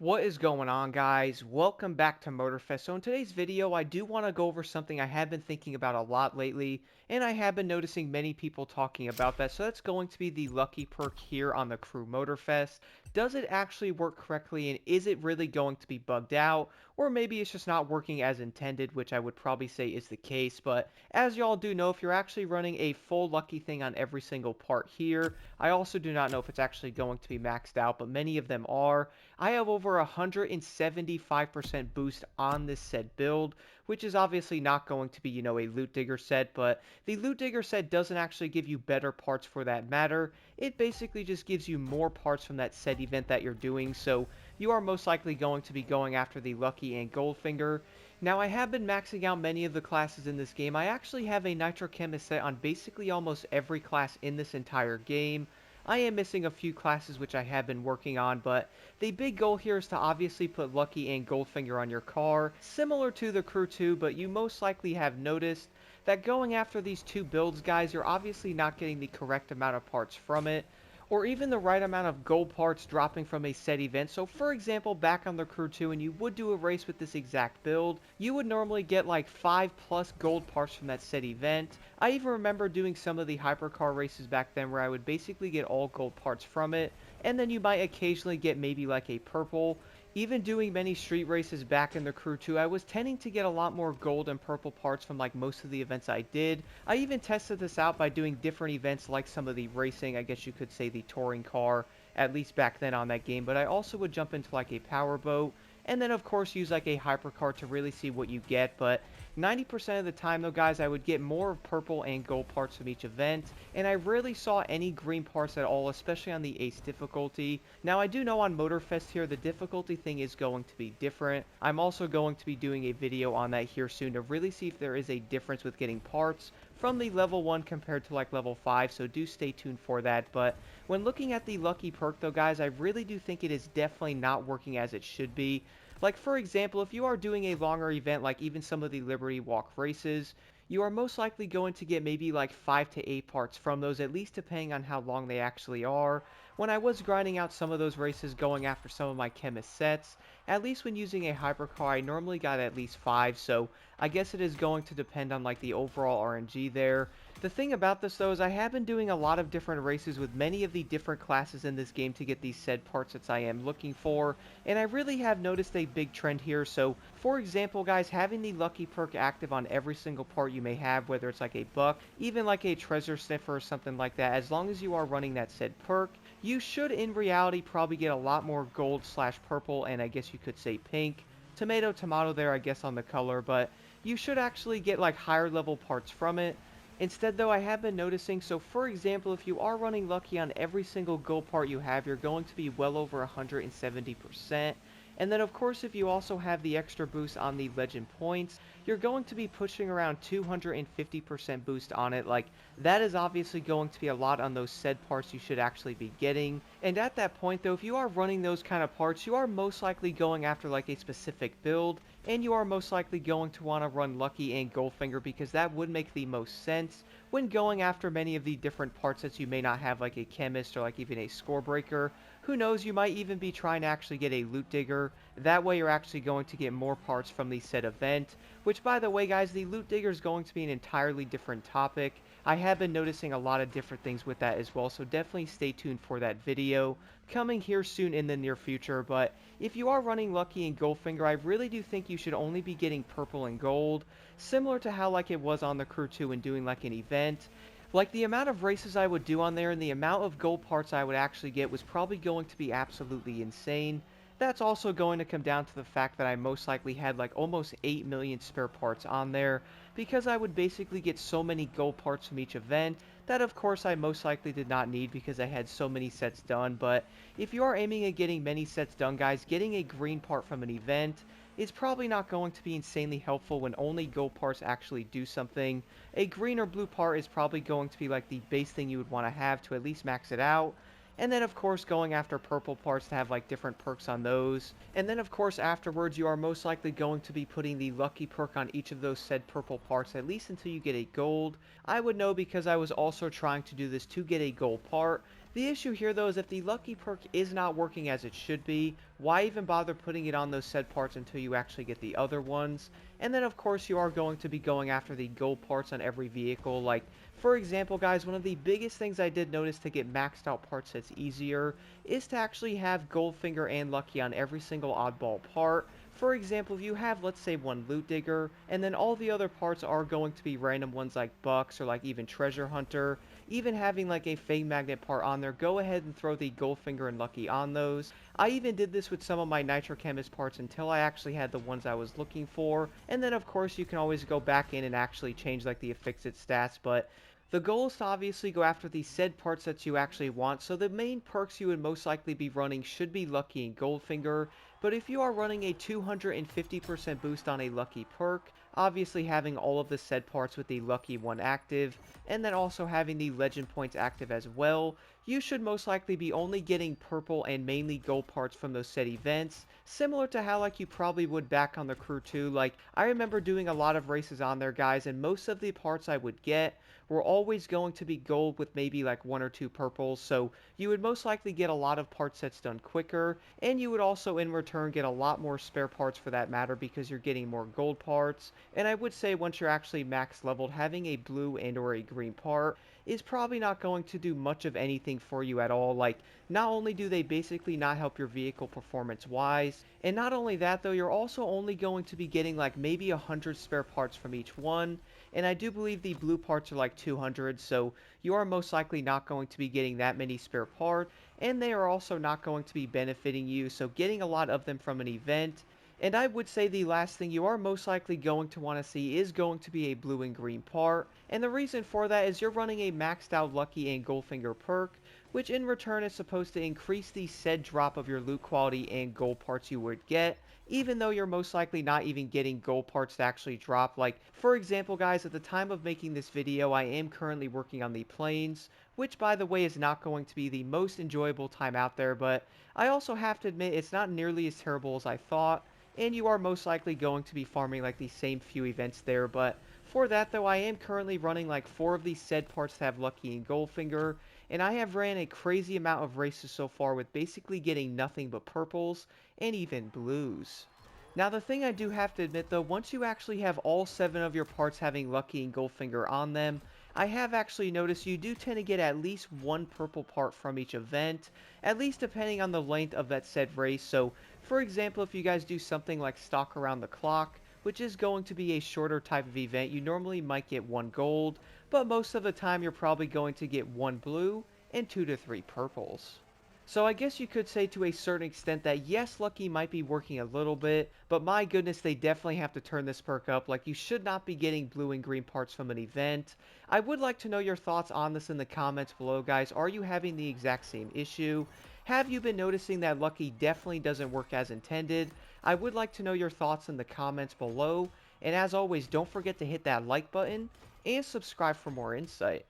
What is going on, guys? Welcome back to Motorfest. So in today's video, I do want to go over something I have been thinking about a lot lately, and I have been noticing many people talking about that. So that's going to be the lucky perk here on the Crew Motorfest. Does it actually work correctly, and is it really going to be bugged out? Or maybe it's just not working as intended, which I would probably say is the case. But as y'all do know, if you're actually running a full lucky thing on every single part here, I also do not know if it's actually going to be maxed out, but many of them are. I have over 175% boost on this said build, which is obviously not going to be, a loot digger set, but the loot digger set doesn't actually give you better parts for that matter. It basically just gives you more parts from that said event that you're doing, so you are most likely going to be going after the Lucky and Goldfinger. Now, I have been maxing out many of the classes in this game. I actually have a Nitro Chemist set on basically almost every class in this entire game. I am missing a few classes which I have been working on, but the big goal here is to obviously put Lucky and Goldfinger on your car, similar to the Crew 2, but you most likely have noticed that going after these two builds, guys, you're obviously not getting the correct amount of parts from it, or even the right amount of gold parts dropping from a set event. So for example, back on the Crew 2, and you would do a race with this exact build, you would normally get like 5 plus gold parts from that set event. I even remember doing some of the hypercar races back then where I would basically get all gold parts from it, and then you might occasionally get maybe like a purple. Even doing many street races back in the Crew 2, I was tending to get a lot more gold and purple parts from like most of the events I did. I even tested this out by doing different events like some of the racing, I guess you could say the touring car, at least back then on that game, but I also would jump into like a power boat, and then of course use like a hypercar to really see what you get. But 90% of the time though, guys, I would get more purple and gold parts from each event, and I rarely saw any green parts at all, especially on the Ace difficulty. Now, I do know on Motorfest here, the difficulty thing is going to be different. I'm also going to be doing a video on that here soon to really see if there is a difference with getting parts from the level 1 compared to like level 5, so do stay tuned for that. But when looking at the lucky perk though, guys, I really do think it is definitely not working as it should be. Like, for example, if you are doing a longer event, like even some of the Liberty Walk races, you are most likely going to get maybe like 5 to 8 parts from those, at least depending on how long they actually are. When I was grinding out some of those races going after some of my chemist sets, at least when using a hypercar, I normally got at least 5, so I guess it is going to depend on like the overall RNG there. The thing about this though is I have been doing a lot of different races with many of the different classes in this game to get these said parts that I am looking for, and I really have noticed a big trend here. So for example, guys, having the lucky perk active on every single part you may have, whether it's like a buck, even like a treasure sniffer or something like that, as long as you are running that said perk, you should in reality probably get a lot more gold slash purple, and I guess you could say pink, tomato there I guess on the color, but you should actually get like higher level parts from it. Instead though, I have been noticing, so for example, if you are running lucky on every single gold part you have, you're going to be well over 170%. And then of course, if you also have the extra boost on the legend points, you're going to be pushing around 250% boost on it. Like, that is obviously going to be a lot on those said parts you should actually be getting. And at that point though, if you are running those kind of parts, you are most likely going after like a specific build, and you are most likely going to want to run Lucky and Goldfinger because that would make the most sense when going after many of the different parts that you may not have, like a chemist or like even a score breaker. Who knows, you might even be trying to actually get a loot digger. That way you're actually going to get more parts from the said event, which by the way, guys, the loot digger is going to be an entirely different topic. I have been noticing a lot of different things with that as well, so definitely stay tuned for that video coming here soon in the near future. But if you are running Lucky and Goldfinger, I really do think you should only be getting purple and gold, similar to how like it was on the Crew 2 when doing like an event. Like, the amount of races I would do on there and the amount of gold parts I would actually get was probably going to be absolutely insane. That's also going to come down to the fact that I most likely had like almost 8 million spare parts on there, because I would basically get so many gold parts from each event that of course I most likely did not need because I had so many sets done. But if you are aiming at getting many sets done, guys, getting a green part from an event is probably not going to be insanely helpful when only gold parts actually do something. A green or blue part is probably going to be like the base thing you would want to have to at least max it out. And then of course going after purple parts to have like different perks on those. And then of course afterwards you are most likely going to be putting the lucky perk on each of those said purple parts, at least until you get a gold. I would know because I was also trying to do this to get a gold part. The issue here though is if the lucky perk is not working as it should be, why even bother putting it on those said parts until you actually get the other ones? And then of course you are going to be going after the gold parts on every vehicle. Like for example guys, one of the biggest things I did notice to get maxed out part sets easier is to actually have Goldfinger and Lucky on every single oddball part. For example, if you have, let's say, one Loot Digger, and then all the other parts are going to be random ones like Bucks or like even Treasure Hunter, even having like a Fang Magnet part on there, go ahead and throw the Goldfinger and Lucky on those. I even did this with some of my Nitro Chemist parts until I actually had the ones I was looking for, and then of course you can always go back in and actually change like the Affix stats, but the goal is to obviously go after the said parts that you actually want, so the main perks you would most likely be running should be Lucky and Goldfinger, but if you are running a 250% boost on a Lucky perk, obviously having all of the said parts with the Lucky one active, and then also having the Legend points active as well, you should most likely be only getting purple and mainly gold parts from those said events, similar to how like you probably would back on the crew too. Like I remember doing a lot of races on there guys, and most of the parts I would get were always going to be gold with maybe like one or two purples, so you would most likely get a lot of part sets done quicker, and you would also in return get a lot more spare parts for that matter because you're getting more gold parts. And I would say once you're actually max leveled, having a blue and or a green part is probably not going to do much of anything for you at all. Like not only do they basically not help your vehicle performance wise, and not only that though, you're also only going to be getting like maybe 100 spare parts from each one, and I do believe the blue parts are like 200, so you are most likely not going to be getting that many spare parts, and they are also not going to be benefiting you, so getting a lot of them from an event. And I would say the last thing you are most likely going to want to see is going to be a blue and green part, and the reason for that is you're running a maxed out Lucky and Goldfinger perk, which in return is supposed to increase the said drop of your loot quality and gold parts you would get, even though you're most likely not even getting gold parts to actually drop. Like, for example guys, at the time of making this video, I am currently working on the plains, which by the way is not going to be the most enjoyable time out there, but I also have to admit it's not nearly as terrible as I thought, and you are most likely going to be farming like the same few events there. But for that though, I am currently running like 4 of these said parts to have Lucky and Goldfinger, and I have ran a crazy amount of races so far with basically getting nothing but purples and even blues. Now the thing I do have to admit though, once you actually have all 7 of your parts having Lucky and Goldfinger on them, I have actually noticed you do tend to get at least one purple part from each event, at least depending on the length of that said race. So for example, if you guys do something like Stalk Around the Clock, which is going to be a shorter type of event, you normally might get 1 gold, but most of the time you're probably going to get 1 blue and 2 to 3 purples. So I guess you could say to a certain extent that yes, Lucky might be working a little bit, but my goodness, they definitely have to turn this perk up. Like, you should not be getting blue and green parts from an event. I would like to know your thoughts on this in the comments below, guys. Are you having the exact same issue? Have you been noticing that Lucky definitely doesn't work as intended? I would like to know your thoughts in the comments below. And as always, don't forget to hit that like button and subscribe for more insight.